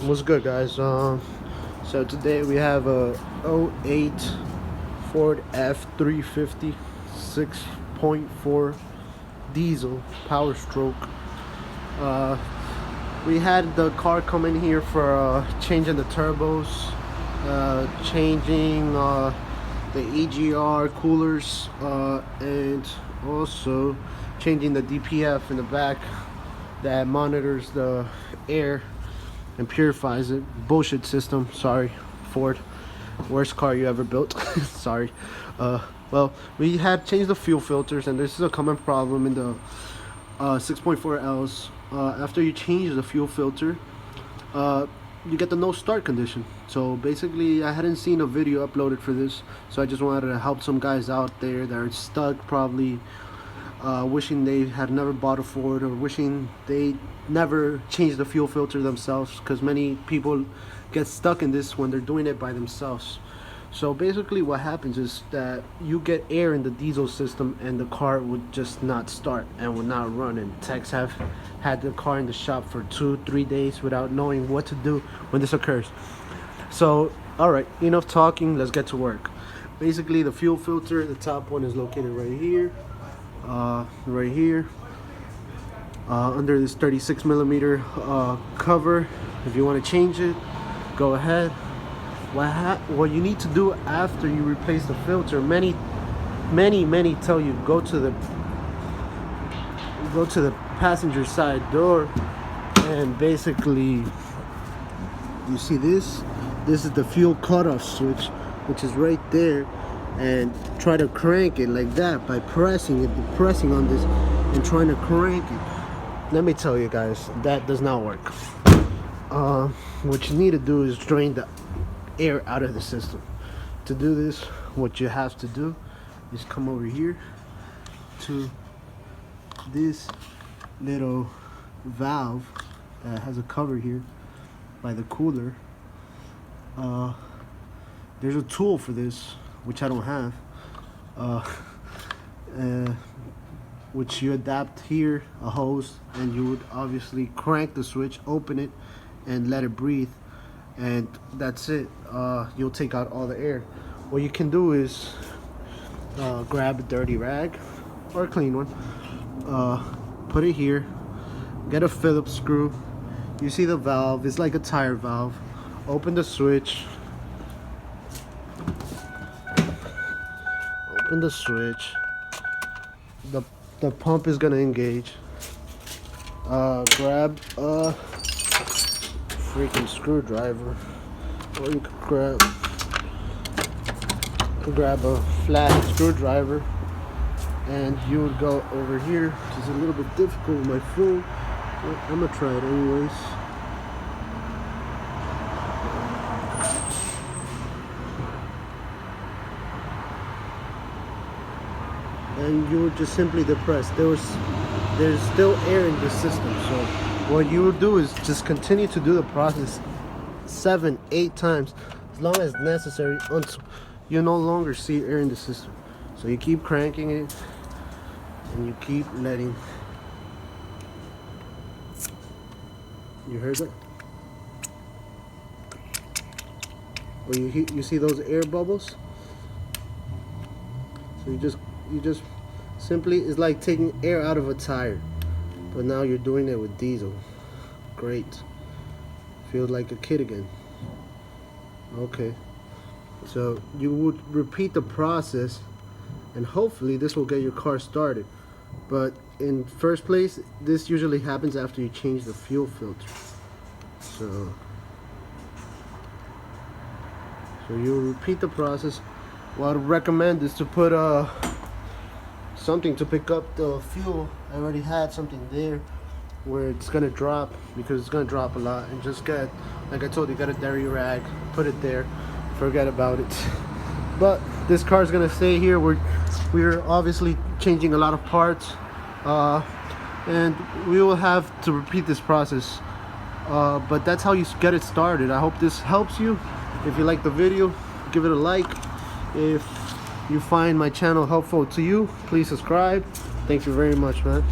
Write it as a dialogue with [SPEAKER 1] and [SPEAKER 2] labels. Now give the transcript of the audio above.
[SPEAKER 1] What's good, guys? So today we have a '08 Ford F-350 6.4 diesel PowerStroke. We had the car come in here for changing the turbos, changing the EGR coolers, and also changing the DPF in the back that monitors the air and purifies it. Bullshit system. Sorry, Ford. Worst car you ever built. Sorry. Well, we had changed the fuel filters, and this is a common problem in the 6.4Ls. After you change the fuel filter, you get the no start condition. So basically, I hadn't seen a video uploaded for this, so I just wanted to help some guys out there that are stuck, probably wishing they had never bought a Ford, or wishing they never changed the fuel filter themselves, because many people get stuck in this when they're doing it by themselves. So basically what happens is that you get air in the diesel system and the car would just not start and would not run, and techs have had the car in the shop for 2-3 days without knowing what to do when this occurs. So alright, enough talking, let's get to work. Basically, the fuel filter, the top one is located right here, under this 36 millimeter cover. If you want to change it, go ahead. What you need to do after you replace the filter, many tell you go to the passenger side door, and basically you see this is the fuel cutoff switch, which is right there, and try to crank it like that by pressing on this and trying to crank it. Let me tell you guys, that does not work. What you need to do is drain the air out of the system. To do this, what you have to do is come over here to this little valve that has a cover here by the cooler. There's a tool for this, which I don't have, which you adapt here, a hose, and you would obviously crank the switch, open it, and let it breathe, and that's it. You'll take out all the air. What you can do is grab a dirty rag or a clean one, put it here, get a Phillips screw. You see the valve, it's like a tire valve. Open the switch, the pump is gonna engage. Grab a freaking screwdriver, or you could grab a flat screwdriver, and you would go over here, which is a little bit difficult with my phone, but I'm gonna try it anyways. And you would just simply depress. There's still air in the system, so what you would do is just continue to do the process 7-8 times, as long as necessary, until you no longer see air in the system. So you keep cranking it, and you keep letting. You heard that? Well, you see those air bubbles? So you just simply, it's like taking air out of a tire, but now you're doing it with diesel. Great. Feels like a kid again. Okay, so you would repeat the process, and hopefully this will get your car started. But in first place, this usually happens after you change the fuel filter. So you repeat the process. What I'd recommend is to put something to pick up the fuel. I already had something there where it's gonna drop, because it's gonna drop a lot, and just get, like I told you, get a dirty rag, put it there, forget about it. But this car is gonna stay here. We're obviously changing a lot of parts, and we will have to repeat this process, but that's how you get it started. I hope this helps you. If you like the video, give it a like. If you find my channel helpful to you, please subscribe. Thank you very much, man.